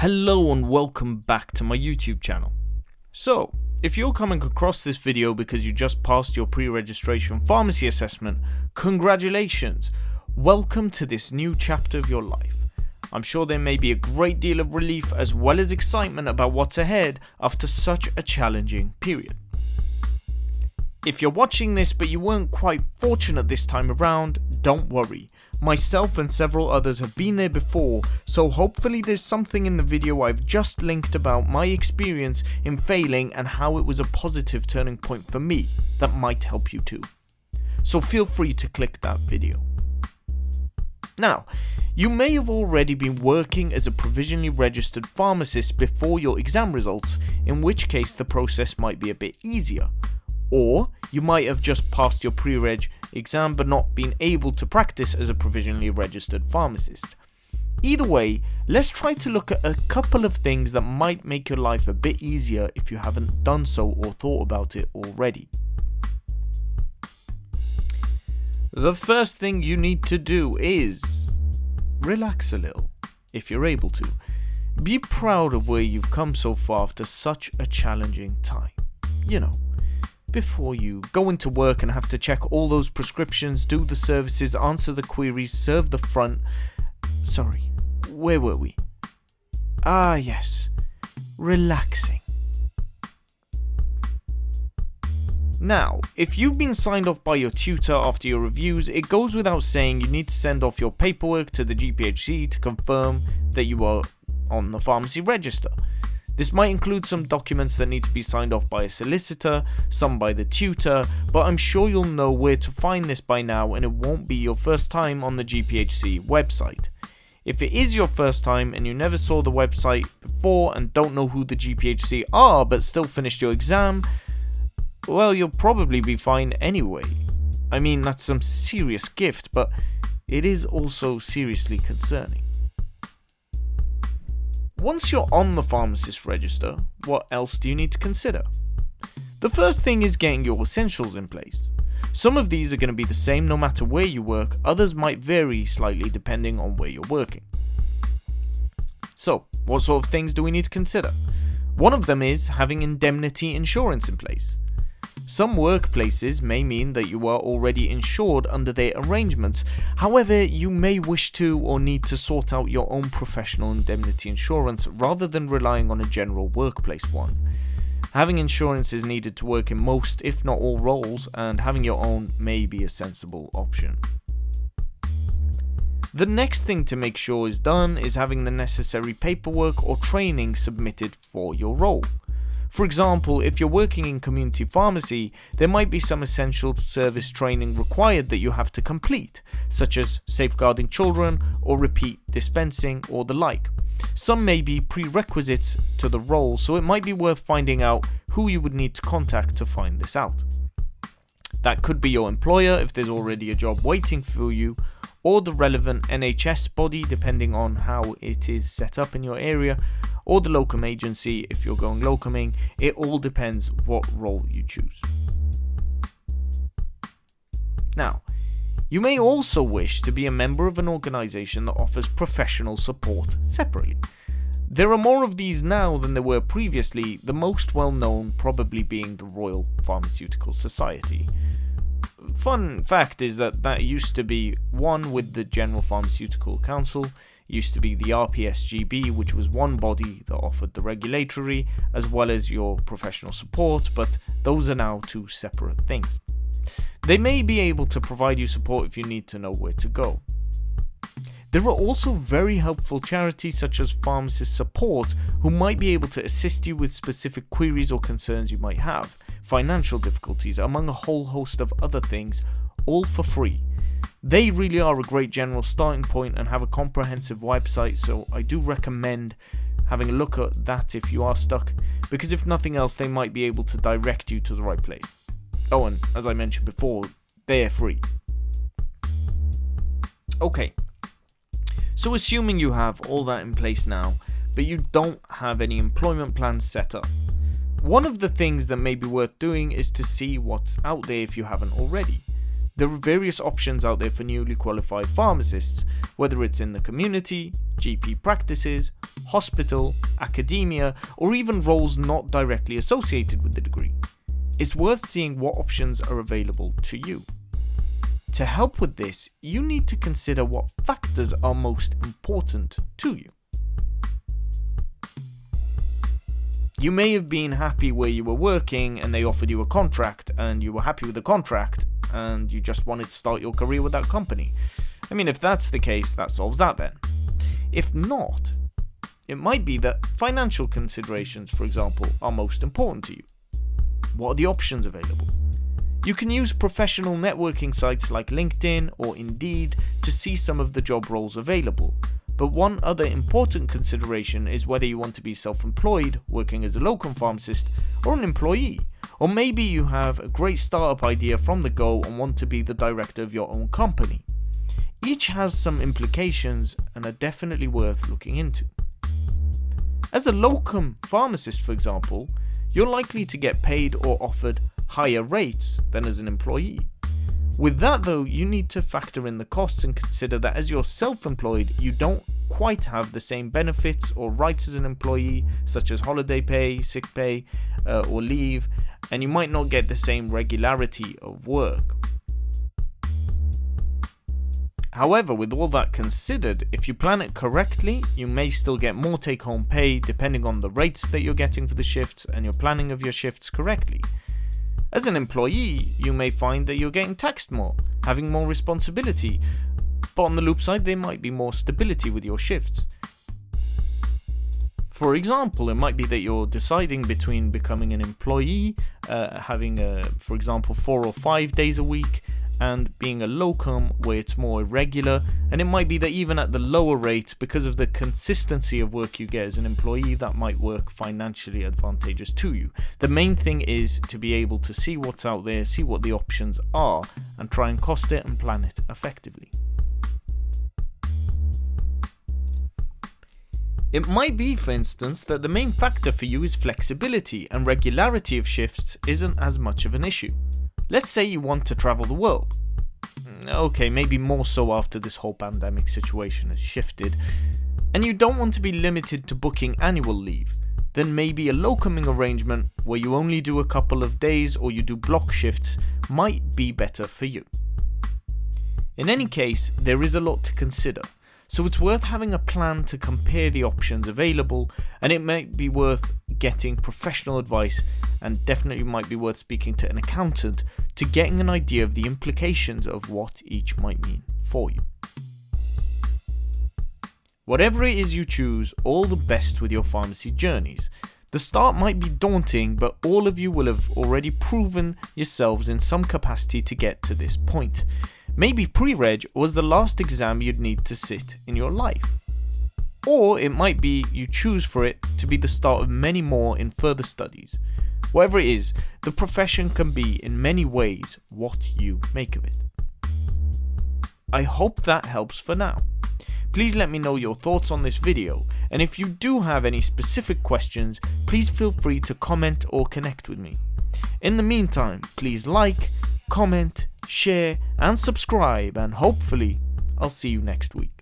Hello and welcome back to my YouTube channel. So, if you're coming across this video because you just passed your pre-registration pharmacy assessment, congratulations! Welcome to this new chapter of your life. I'm sure there may be a great deal of relief as well as excitement about what's ahead after such a challenging period. If you're watching this but you weren't quite fortunate this time around, don't worry. Myself and several others have been there before, so hopefully there's something in the video I've just linked about my experience in failing and how it was a positive turning point for me that might help you too. So feel free to click that video. Now, you may have already been working as a provisionally registered pharmacist before your exam results, in which case the process might be a bit easier. Or you might have just passed your pre-reg exam but not been able to practice as a provisionally registered pharmacist. Either way, let's try to look at a couple of things that might make your life a bit easier if you haven't done so or thought about it already. The first thing you need to do is relax a little, if you're able to. Be proud of where you've come so far after such a challenging time. You know, before you go into work and have to check all those prescriptions, do the services, answer the queries, serve the front. Sorry, where were we? Ah yes, relaxing. Now, if you've been signed off by your tutor after your reviews, it goes without saying you need to send off your paperwork to the GPhC to confirm that you are on the pharmacy register. This might include some documents that need to be signed off by a solicitor, some by the tutor, but I'm sure you'll know where to find this by now and it won't be your first time on the GPhC website. If it is your first time and you never saw the website before and don't know who the GPhC are but still finished your exam, well, you'll probably be fine anyway. I mean, that's some serious gift, but it is also seriously concerning. Once you're on the pharmacist register, what else do you need to consider? The first thing is getting your essentials in place. Some of these are going to be the same no matter where you work, others might vary slightly depending on where you're working. So, what sort of things do we need to consider? One of them is having indemnity insurance in place. Some workplaces may mean that you are already insured under their arrangements, however you may wish to or need to sort out your own professional indemnity insurance rather than relying on a general workplace one. Having insurance is needed to work in most if not all roles, and having your own may be a sensible option. The next thing to make sure is done is having the necessary paperwork or training submitted for your role. For example, if you're working in community pharmacy, there might be some essential service training required that you have to complete, such as safeguarding children or repeat dispensing or the like. Some may be prerequisites to the role, so it might be worth finding out who you would need to contact to find this out. That could be your employer if there's already a job waiting for you, or the relevant NHS body depending on how it is set up in your area, or the locum agency if you're going locuming. It all depends what role you choose. Now, you may also wish to be a member of an organisation that offers professional support separately. There are more of these now than there were previously, the most well known probably being the Royal Pharmaceutical Society. Fun fact is that used to be one with the General Pharmaceutical Council. It used to be the RPSGB, which was one body that offered the regulatory as well as your professional support, but those are now two separate things. They may be able to provide you support if you need to know where to go. There are also very helpful charities such as Pharmacist Support who might be able to assist you with specific queries or concerns you might have, financial difficulties, among a whole host of other things, all for free. They really are a great general starting point and have a comprehensive website, so I do recommend having a look at that if you are stuck, because if nothing else they might be able to direct you to the right place. Oh, and as I mentioned before, they're free. Okay, so assuming you have all that in place now, but you don't have any employment plans set up, one of the things that may be worth doing is to see what's out there if you haven't already. There are various options out there for newly qualified pharmacists, whether it's in the community, GP practices, hospital, academia, or even roles not directly associated with the degree. It's worth seeing what options are available to you. To help with this, you need to consider what factors are most important to you. You may have been happy where you were working and they offered you a contract and you were happy with the contract and you just wanted to start your career with that company. I mean, if that's the case, that solves that then. If not, it might be that financial considerations, for example, are most important to you. What are the options available? You can use professional networking sites like LinkedIn or Indeed to see some of the job roles available. But one other important consideration is whether you want to be self-employed, working as a locum pharmacist, or an employee. Or maybe you have a great startup idea from the go and want to be the director of your own company. Each has some implications and are definitely worth looking into. As a locum pharmacist, for example, you're likely to get paid or offered higher rates than as an employee. With that though, you need to factor in the costs and consider that as you're self-employed, you don't quite have the same benefits or rights as an employee, such as holiday pay, sick pay, or leave, and you might not get the same regularity of work. However, with all that considered, if you plan it correctly, you may still get more take-home pay depending on the rates that you're getting for the shifts and your planning of your shifts correctly. As an employee, you may find that you're getting taxed more, having more responsibility, but on the loop side, there might be more stability with your shifts. For example, it might be that you're deciding between becoming an employee, having, for example, 4 or 5 days a week, and being a locum where it's more irregular, and it might be that even at the lower rate, because of the consistency of work you get as an employee, that might work financially advantageous to you. The main thing is to be able to see what's out there, see what the options are, and try and cost it and plan it effectively. It might be, for instance, that the main factor for you is flexibility and regularity of shifts isn't as much of an issue. Let's say you want to travel the world. Okay, maybe more so after this whole pandemic situation has shifted, and you don't want to be limited to booking annual leave. Then maybe a locuming arrangement where you only do a couple of days or you do block shifts might be better for you. In any case, there is a lot to consider, so it's worth having a plan to compare the options available, and it might be worth getting professional advice, and definitely might be worth speaking to an accountant to getting an idea of the implications of what each might mean for you. Whatever it is you choose, all the best with your pharmacy journeys. The start might be daunting, but all of you will have already proven yourselves in some capacity to get to this point. Maybe pre-reg was the last exam you'd need to sit in your life. Or it might be you choose for it to be the start of many more in further studies. Whatever it is, the profession can be in many ways what you make of it. I hope that helps for now. Please let me know your thoughts on this video, and if you do have any specific questions, please feel free to comment or connect with me. In the meantime, please like, comment, share and subscribe, and hopefully I'll see you next week.